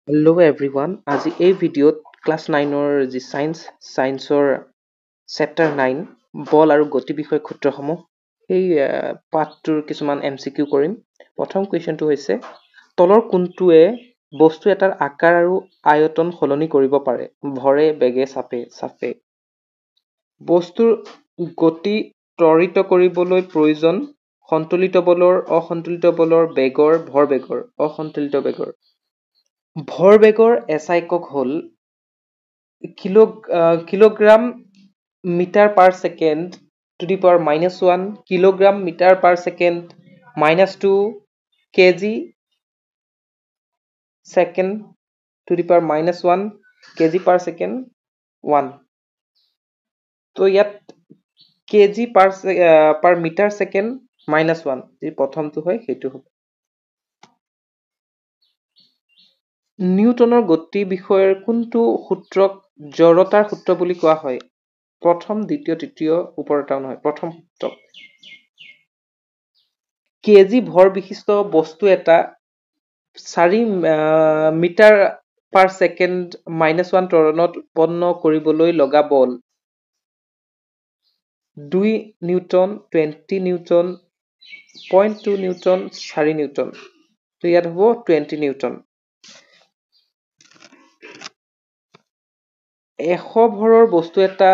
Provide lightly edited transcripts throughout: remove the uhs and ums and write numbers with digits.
Hello everyone, আজি এই ভিডিঅ'ত ক্লাছ 9ৰ যি ছায়েন্সৰ চেপ্টাৰ 9 বল আৰু গতি বিষয়ক সূত্ৰসমূহ সেই পাঠটোৰ কিছুমান MCQ কৰিম। প্ৰথম কুৱেশ্যনটো হৈছে তলৰ কোনটোৱে বস্তু এটাৰ আকাৰ আৰু আয়তন সলনি কৰিব পাৰে? ভৰে, বেগে, চাপে। বস্তুৰ গতি ত্বৰিত কৰিবলৈ প্ৰয়োজন সন্তুলিত বলৰ, অসন্তুলিত বলৰ, বেগৰ, ভৰবেগৰ, অসন্তুলিত বেগৰ। ভৰবেগৰ SI একক হ'ল kilogram metre per second to the power -1, kilogram metre per second -2, KG second to the power -1, KG per second 1। তো ইয়াত কেজি পাৰ মিটাৰ ছেকেণ্ড -1 যি প্ৰথমটো হয় সেইটো হ'ব। নিউটনৰ গতি বিষয়ৰ কোনটো সূত্ৰক জড়তাৰ সূত্ৰ বুলি কোৱা হয়? প্ৰথম, দ্বিতীয়, তৃতীয়, ওপৰ এটাও নহয়, প্ৰথম সূত্ৰক। কেজি ভৰ বিশিষ্ট বস্তু এটা 4 মিটাৰ পাৰ ছেকেণ্ড -1 ত্বৰণত উৎপন্ন কৰিবলৈ লগা বল 2 নিউটন, 20 নিউটন, 0.2 নিউটন, 4 নিউটন। তো ইয়াত হ'ব 20 নিউটন। 100 ভৰৰ বস্তু এটা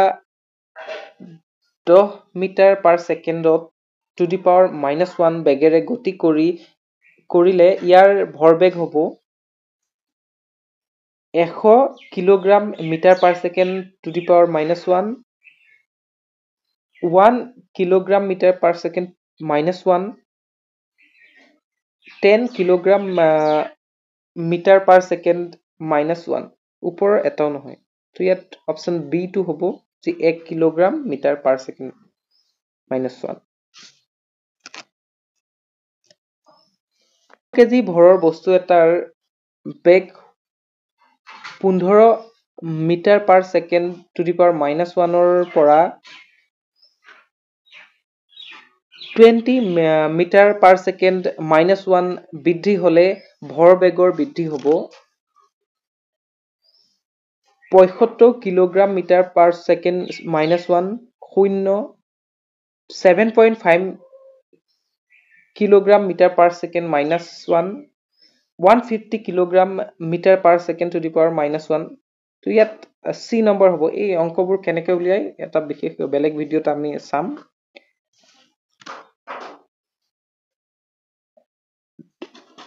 10 মিটাৰ পাৰ ছেকেণ্ডত টু দি পাৱাৰ -1 বেগেৰে গতি কৰিলে ইয়াৰ ভৰবেগ হ'ব 100 kilogram metre per second to the power -1, 1 kilogram metre per second -1, 10 kilogram metre per second -1। ওপৰৰ এটাও নহয়। তো ইয়াত অপশ্যন বি টো হ'ব যি 1 kilogram metre per second -1। KG ভৰৰ বস্তু এটাৰ বেগ 15 metre per second to the power -1ৰ পৰা 20 মিটাৰ পাৰ ছেকেণ্ড -1 বৃদ্ধি হ'লে ভৰবেগৰ বৃদ্ধি হ'ব 75 kilogram metre per second -1, 7.5 kilogram metre per second -1, 150 kilogram metre per second to the power -1। তো ইয়াত চি নম্বৰ হ'ব। এই অংকবোৰ কেনেকৈ উলিয়াই এটা বিশেষ বেলেগ ভিডিঅ'ত আমি চাম।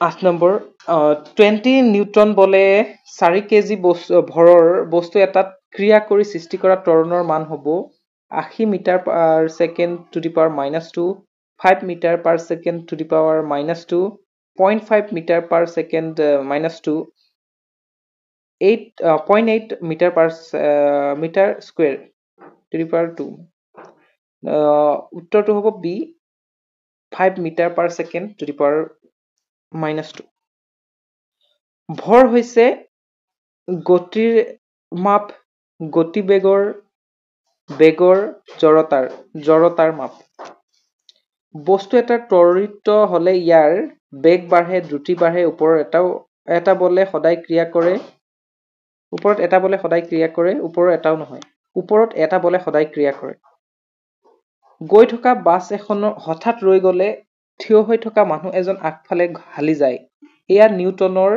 8 নম্বৰ 20 নিউটন বলে 4 কেজি ভৰৰ বস্তু এটাত ক্ৰিয়া কৰি সৃষ্টি কৰা ত্বৰণৰ মান হ'ব 80 metre per second to the power -2, 5 metre per second to the power -2, 0.5 metre per second -2, 0.8 metre per metre square to the power 2। উত্তৰটো হ'ব B 5 metre per second to the power -2। ভৰ হৈছে গতিৰ মাপ, গতিবেগৰ বেগৰ জড়তাৰ মাপ। বস্তু এটা ত্বৰিত হলে ইয়াৰ বেগ বাঢ়ে, দ্ৰুতি বাঢ়ে। ওপৰত এটা বলে সদায় ক্ৰিয়া কৰে, ওপৰত এটা বলে সদায় ক্ৰিয়া কৰে, ওপৰৰ এটাও নহয়। ওপৰত এটা বলে সদায় ক্ৰিয়া কৰে। গৈ থকা বাছ এখন হঠাৎ ৰৈ গলে থিয় হৈ থকা মানুহ এজন আগফালে হালি যায়। এয়া নিউটনৰ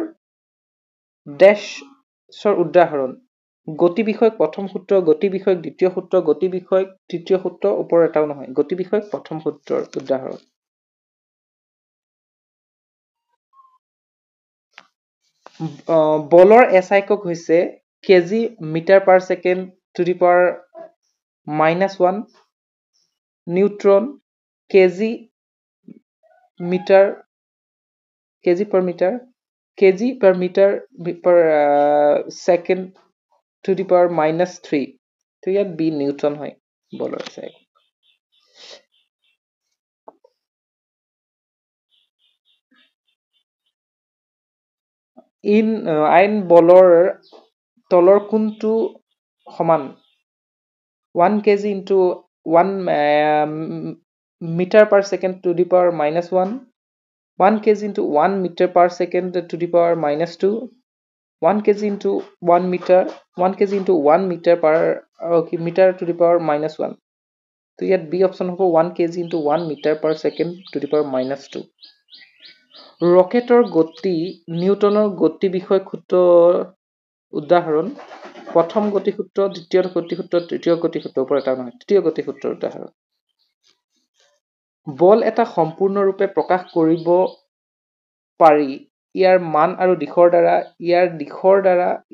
ডেছৰ উদাহৰণ। গতি বিষয়ক প্ৰথম সূত্ৰ, গতি বিষয়ক দ্বিতীয় সূত্ৰ, গতি বিষয়ক তৃতীয় সূত্ৰ, ওপৰৰ এটাও নহয়। গতি বিষয়ক প্ৰথম সূত্ৰৰ উদাহৰণ। বলৰ SI একক হৈছে KG metre per second to the power -1, newton KG per metre per second to the power -3। তো ইয়াত বি নিউটন হয় বলৰ SI একক। আইন বলৰ তলৰ কোনটো সমান? 1 KG into 1 metre per second to the power -1, 1 KG into 1 metre per second to the power -2, 1 kg into 1 meter, 1 kg into 1 meter per meter to the power minus 1. তো ইয়াত বি অপশ্যন হ'ব 1 kg into 1 meter per second to the power minus 2. ৰকেটৰ গতি নিউটনৰ গতি বিষয়ক সূত্ৰ উদাহৰণ প্ৰথম গতি সূত্ৰ, দ্বিতীয় গতি সূত্ৰ, তৃতীয় গতি সূত্ৰ, ওপৰ এটা নহয়, তৃতীয় গতি সূত্ৰৰ উদাহৰণ। বল এটা সম্পূৰ্ণৰূপে প্ৰকাশ কৰিব পাৰি ইয়াৰ মান আৰু দিশৰ দ্বাৰা,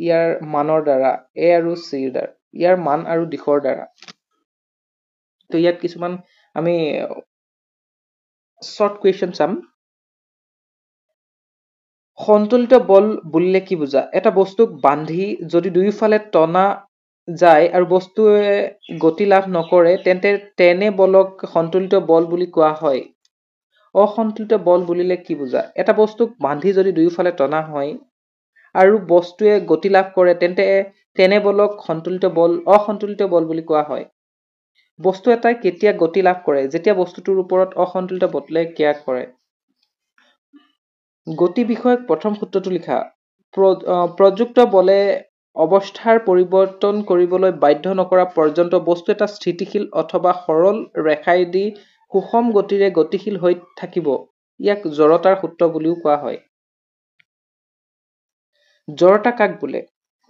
ইয়াৰ মানৰ দ্বাৰা, এ আৰু চিৰ দ্বাৰা, ইয়াৰ মান আৰু দিশৰ দ্বাৰা। তো ইয়াত কিছুমান আমি শৰ্ট কুৱেশ্যন চাম। সন্তুলিত বল বুলিলে কি বুজা? এটা বস্তুক বান্ধি যদি দুয়োফালে টনা যায় আৰু বস্তুৱে গতি লাভ নকৰে তেন্তে তেনে বলক সন্তুলিত বল বুলি কোৱা হয়। অসন্তুলিত বল বুলিলে কি বুজা? এটা বস্তুক বান্ধি যদি দুয়োফালে টনা হয় আৰু বস্তুৱে গতি লাভ কৰে তেন্তে তেনে বলক অসন্তুলিত বল বুলি কোৱা হয়। বস্তু এটাই কেতিয়া গতি লাভ কৰে? যেতিয়া বস্তুটোৰ ওপৰত অসন্তুলিত বলে ক্ৰিয়া কৰে। গতি বিষয়ক প্ৰথম সূত্ৰটো লিখা। প্ৰযুক্ত বলে অৱস্থাৰ পৰিৱৰ্তন কৰিবলৈ বাধ্য নকৰা পৰ্যন্ত বস্তু এটা স্থিতিশীল অথবা সৰল ৰেখাইদি সুষম গতিৰে গতিশীল হৈ থাকিব। ইয়াক জড়তাৰ সূত্ৰ বুলিও কোৱা হয়। জড়তা কাক বোলে?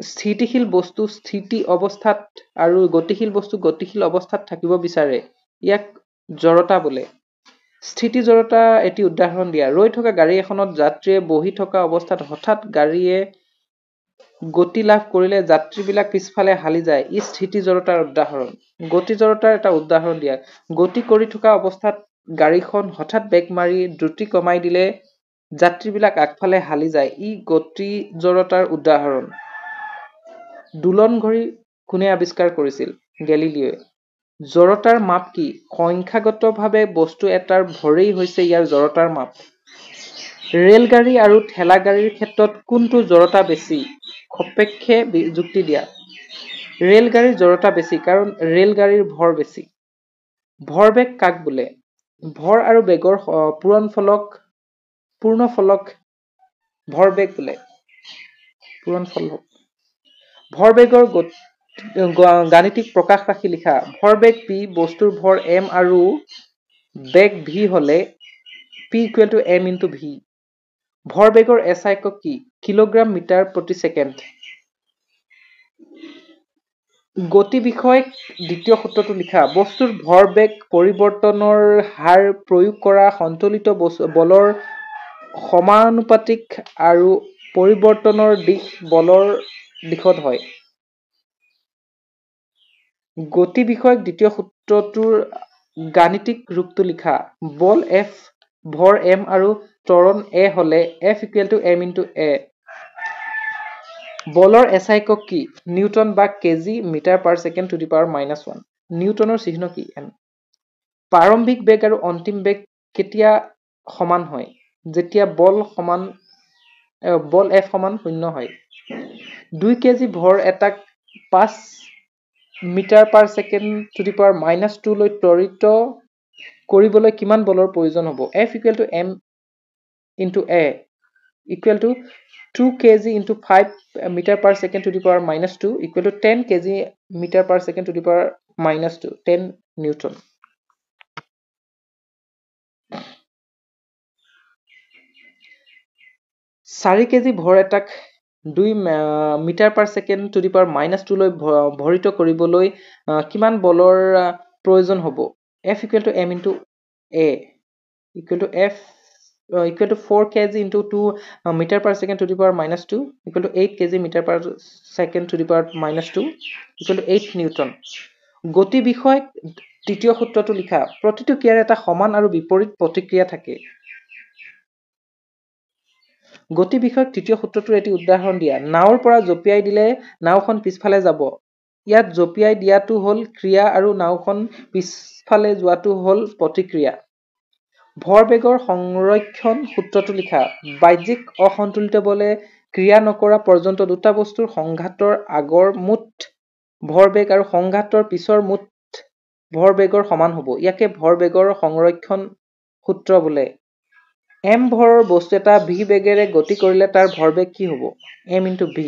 স্থিতিশীল বস্তু স্থিতি অৱস্থাত আৰু গতিশীল বস্তু গতিশীল অৱস্থাত থাকিব বিচাৰে। ইয়াক জড়তা বোলে। স্থিতি জড়তা এটি উদাহৰণ দিয়া। ৰৈ থকা গাড়ী এখনত যাত্ৰীয়ে বহি থকা অৱস্থাত হঠাৎ গাড়ীয়ে গতি লাভ কৰিলে যাত্ৰীবিলাক পিছফালে হালি যায়। ই স্থিতি জড়তাৰ উদাহৰণ। গতি জড়তাৰ এটা উদাহৰণ দিয়া। গতি কৰি থকা অৱস্থাত গাড়ীখন হঠাৎ ব্ৰেক মাৰি দ্ৰুতি কমাই দিলে যাত্ৰীবিলাক আগফালে হালি যায়। ই গতি জড়তাৰ উদাহৰণ। দোলন ঘড়ী কোনে আৱিষ্কাৰ কৰিছিল? গেলিলিঅই। জড়তাৰ মাপ কি? সংখ্যাগতভাৱে বস্তু এটাৰ ভৰেই হৈছে ইয়াৰ জড়তাৰ মাপ। ৰেলগাড়ী আৰু ঠেলাগাড়ীৰ ক্ষেত্ৰত কোনটো জড়তা বেছি? সপেক্ষে যুক্তি দিয়া। ৰেলগাড়ীৰ জড়তা বেছি কাৰণ ৰেলগাড়ীৰ ভৰ বেছি। ভৰবেগ কাক বোলে? ভৰ আৰু বেগৰ পূৰ্ণফলক ভৰবেগ বোলে। পূৰণফলক। ভৰবেগৰ গাণিতিক প্ৰকাশ ৰাশি লিখা। ভৰবেগ p, বস্তুৰ ভৰ m আৰু বেগ v হলে p = m × v। ভৰবেগৰ SI একক কি? কিলোগ্ৰাম মিটাৰ প্ৰতি ছেকেণ্ড। গতি বিষয়ক দ্বিতীয় সূত্ৰটো লিখা। বস্তুৰ ভৰবেগ পৰিৱৰ্তনৰ হাৰ প্ৰয়োগ কৰা সন্তুলিত বলৰ সমানুপাতিক আৰু পৰিৱৰ্তনৰ দিশ বলৰ দিশত হয়। গতি বিষয়ক দ্বিতীয় সূত্ৰটোৰ গাণিতিক ৰূপটো লিখা। বল F, ভৰ m আৰু ত্বৰণ a হলে F = m × a। বলৰ SI একক কি? নিউটন বা KG metre per second to the power -1। নিউটনৰ চিহ্ন কি? n। প্ৰাৰম্ভিক বেগ আৰু অন্তিম বেগ কেতিয়া সমান হয়? যেতিয়া বল F সমান 0 হয়। 2 কেজি ভৰ এটাক 5 metre per second to the power -2 লৈ ত্বৰিত কৰিবলৈ কিমান বলৰ প্ৰয়োজন হ'ব? F = m × a = 2 kg × 5 metre per second to the power -2 = 10 kg metre per second to the power -2, 10 newton. চাৰি কেজি ভৰ এটাক 2 metre per second to the power -2 লৈ ভৰিত কৰিবলৈ কিমান বলৰ প্ৰয়োজন হ'ব? F = m × a = 4 kg × 2 metre per second to the power -2 = 8 kg metre per second to the power -2 = 8 newton. গতি বিষয়ক তৃতীয় সূত্ৰটো লিখা। প্ৰতিটো ক্ৰিয়াৰ এটা সমান আৰু বিপৰীত প্ৰতিক্ৰিয়া থাকে। গতি বিষয়ক তৃতীয় সূত্ৰটোৰ এটি উদাহৰণ দিয়া। নাওৰ পৰা জঁপিয়াই দিলে নাওখন পিছফালে যাব। ইয়াত জঁপিয়াই দিয়াটো হ'ল ক্ৰিয়া আৰু নাওখন পিছফালে যোৱাটো হ'ল প্ৰতিক্ৰিয়া। ভৰবেগৰ সংৰক্ষণ সূত্ৰটো লিখা। বাহ্যিক অসন্তুলিত বলে ক্ৰিয়া নকৰা পৰ্যন্ত দুটা বস্তুৰ সংঘাতৰ আগৰ মুঠ ভৰবেগ আৰু সংঘাতৰ পিছৰ মুঠ ভৰবেগৰ সমান হ'ব। ইয়াকে ভৰবেগৰ সংৰক্ষণ সূত্ৰ বোলে। m ভৰৰ বস্তু এটা v বেগেৰে গতি কৰিলে তাৰ ভৰবেগ কি হ'ব? m into v